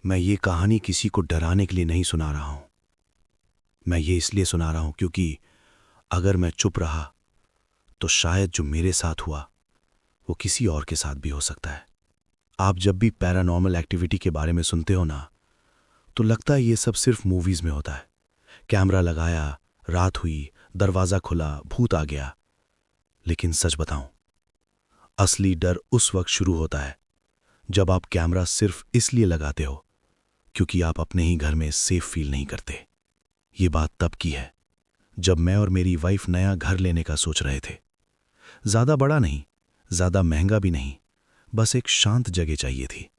मैं ये कहानी किसी को डराने के लिए नहीं सुना रहा हूं। मैं ये इसलिए सुना रहा हूं क्योंकि अगर मैं चुप रहा तो शायद जो मेरे साथ हुआ वो किसी और के साथ भी हो सकता है। आप जब भी पैरानॉर्मल एक्टिविटी के बारे में सुनते हो ना, तो लगता है ये सब सिर्फ मूवीज में होता है। कैमरा लगाया, रात हुई, दरवाजा खुला, भूत आ गया। लेकिन सच बताऊं, असली डर उस वक्त शुरू होता है जब आप कैमरा सिर्फ इसलिए लगाते हो क्योंकि आप अपने ही घर में सेफ फील नहीं करते। ये बात तब की है जब मैं और मेरी वाइफ नया घर लेने का सोच रहे थे। ज्यादा बड़ा नहीं, ज्यादा महंगा भी नहीं, बस एक शांत जगह चाहिए थी।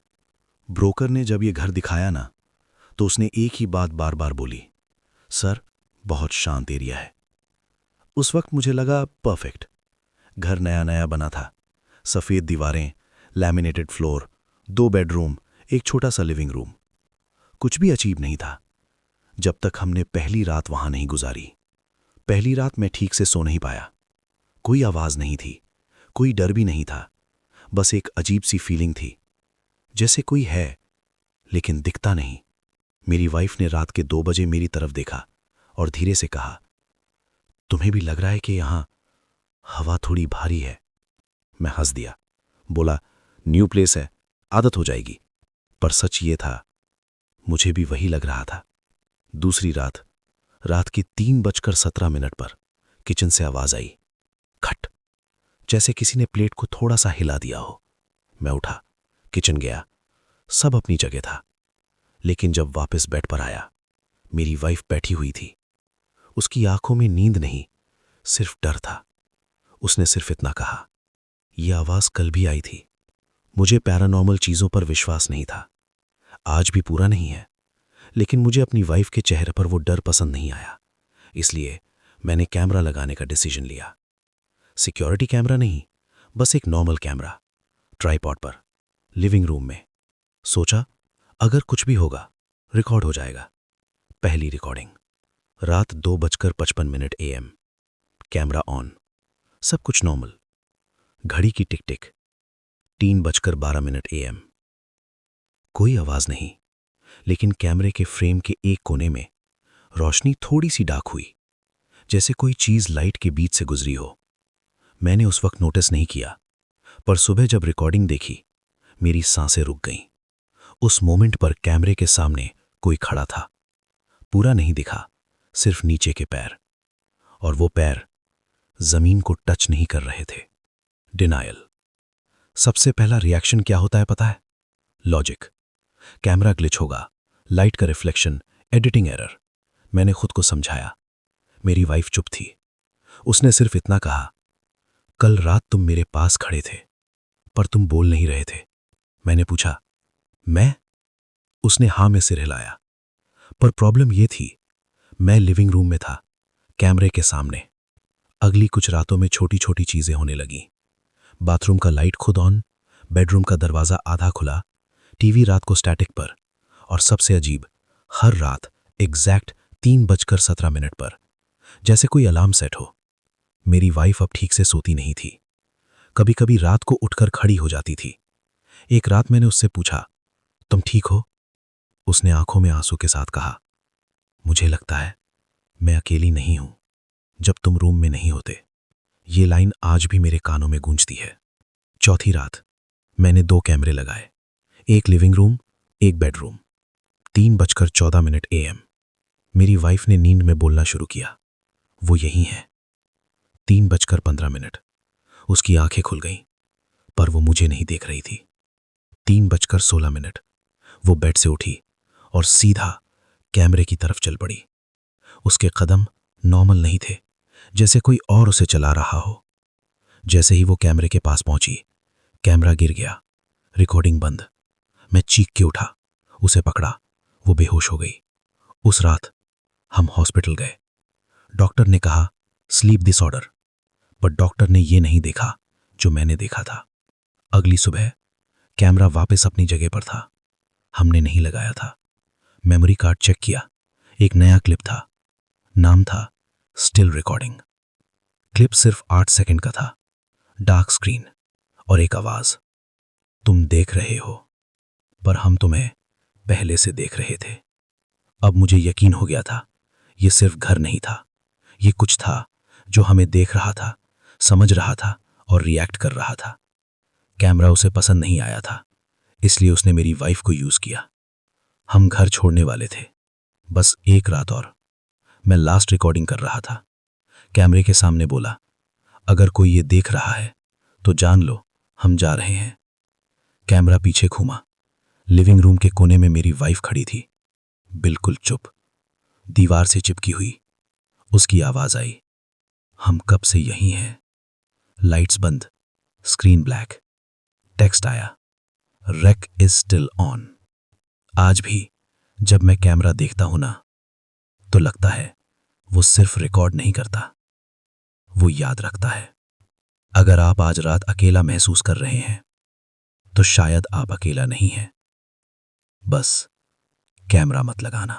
ब्रोकर ने जब ये घर दिखाया ना, तो उसने एक ही बात बार बार बोली, सर, बहुत शांत एरिया है। उस वक्त मुझे लगा परफेक्ट। घर नया नया बना था, सफेद दीवारें, लैमिनेटेड फ्लोर, 2 बेडरूम, एक छोटा सा लिविंग रूम। कुछ भी अजीब नहीं था जब तक हमने पहली रात वहां नहीं गुजारी। पहली रात मैं ठीक से सो नहीं पाया। कोई आवाज नहीं थी, कोई डर भी नहीं था, बस एक अजीब सी फीलिंग थी, जैसे कोई है लेकिन दिखता नहीं। मेरी वाइफ ने रात के 2 बजे मेरी तरफ देखा और धीरे से कहा, तुम्हें भी लग रहा है कि यहां हवा थोड़ी भारी है? मैं हंस दिया, बोला, न्यू प्लेस है, आदत हो जाएगी। पर सच ये था, मुझे भी वही लग रहा था। दूसरी रात, रात के 3:17 पर किचन से आवाज आई, खट, जैसे किसी ने प्लेट को थोड़ा सा हिला दिया हो। मैं उठा, किचन गया, सब अपनी जगह था। लेकिन जब वापस बेड पर आया, मेरी वाइफ बैठी हुई थी। उसकी आंखों में नींद नहीं, सिर्फ डर था। उसने सिर्फ इतना कहा, यह आवाज कल भी आई थी। मुझे पैरानॉर्मल चीजों पर विश्वास नहीं था, आज भी पूरा नहीं है, लेकिन मुझे अपनी वाइफ के चेहरे पर वो डर पसंद नहीं आया। इसलिए मैंने कैमरा लगाने का डिसीजन लिया। सिक्योरिटी कैमरा नहीं, बस एक नॉर्मल कैमरा, ट्राइपॉड पर, लिविंग रूम में। सोचा, अगर कुछ भी होगा रिकॉर्ड हो जाएगा। पहली रिकॉर्डिंग, रात 2:55 AM। कैमरा ऑन, सब कुछ नॉर्मल। घड़ी की टिक टिक, 3:12 AM। कोई आवाज नहीं, लेकिन कैमरे के फ्रेम के एक कोने में रोशनी थोड़ी सी डार्क हुई, जैसे कोई चीज लाइट के बीच से गुजरी हो। मैंने उस वक्त नोटिस नहीं किया, पर सुबह जब रिकॉर्डिंग देखी, मेरी सांसें रुक गईं। उस मोमेंट पर कैमरे के सामने कोई खड़ा था। पूरा नहीं दिखा, सिर्फ नीचे के पैर, और वो पैर जमीन को टच नहीं कर रहे थे। डिनायल। सबसे पहला रिएक्शन क्या होता है पता है? लॉजिक। कैमरा ग्लिच होगा, लाइट का रिफ्लेक्शन, एडिटिंग एरर। मैंने खुद को समझाया। मेरी वाइफ चुप थी। उसने सिर्फ इतना कहा, कल रात तुम मेरे पास खड़े थे, पर तुम बोल नहीं रहे थे। मैंने पूछा, मैं? उसने हां में सिर हिलाया। पर प्रॉब्लम यह थी, मैं लिविंग रूम में था, कैमरे के सामने। अगली कुछ रातों में छोटी छोटी चीजें होने लगीं। बाथरूम का लाइट खुद ऑन, बेडरूम का दरवाजा आधा खुला, टीवी रात को स्टैटिक पर, और सबसे अजीब, हर रात एग्जैक्ट 3:17 पर, जैसे कोई अलार्म सेट हो। मेरी वाइफ अब ठीक से सोती नहीं थी। कभी कभी रात को उठकर खड़ी हो जाती थी। एक रात मैंने उससे पूछा, तुम ठीक हो? उसने आंखों में आंसू के साथ कहा, मुझे लगता है मैं अकेली नहीं हूं जब तुम रूम में नहीं होते। ये लाइन आज भी मेरे कानों में गूंजती है। चौथी रात, मैंने 2 कैमरे लगाए, एक लिविंग रूम, एक बेडरूम। 3:14 AM। मेरी वाइफ ने नींद में बोलना शुरू किया, वो यही है। 3:15। उसकी आंखें खुल गईं, पर वो मुझे नहीं देख रही थी। 3:16। वो बेड से उठी और सीधा कैमरे की तरफ चल पड़ी। उसके कदम नॉर्मल नहीं थे, जैसे कोई और उसे चला रहा हो। जैसे ही वो कैमरे के पास पहुंची, कैमरा गिर गया, रिकॉर्डिंग बंद। मैं चीख के उठा, उसे पकड़ा, वो बेहोश हो गई। उस रात हम हॉस्पिटल गए। डॉक्टर ने कहा स्लीप डिसऑर्डर, पर डॉक्टर ने ये नहीं देखा जो मैंने देखा था। अगली सुबह कैमरा वापस अपनी जगह पर था। हमने नहीं लगाया था। मेमोरी कार्ड चेक किया, एक नया क्लिप था, नाम था स्टिल रिकॉर्डिंग। क्लिप सिर्फ 8 सेकंड का था, डार्क स्क्रीन और एक आवाज, तुम देख रहे हो, पर हम तुम्हें पहले से देख रहे थे। अब मुझे यकीन हो गया था, ये सिर्फ घर नहीं था, ये कुछ था जो हमें देख रहा था, समझ रहा था और रिएक्ट कर रहा था। कैमरा उसे पसंद नहीं आया था, इसलिए उसने मेरी वाइफ को यूज किया। हम घर छोड़ने वाले थे, बस एक रात और। मैं लास्ट रिकॉर्डिंग कर रहा था। कैमरे के सामने बोला, अगर कोई ये देख रहा है तो जान लो हम जा रहे हैं। कैमरा पीछे घूमा। लिविंग रूम के कोने में मेरी वाइफ खड़ी थी, बिल्कुल चुप, दीवार से चिपकी हुई। उसकी आवाज आई, हम कब से यहीं हैं। लाइट्स बंद, स्क्रीन ब्लैक, टेक्स्ट आया, रेक इज स्टिल ऑन। आज भी जब मैं कैमरा देखता हूं ना, तो लगता है वो सिर्फ रिकॉर्ड नहीं करता, वो याद रखता है। अगर आप आज रात अकेला महसूस कर रहे हैं तो शायद आप अकेला नहीं हैं, बस कैमरा मत लगाना।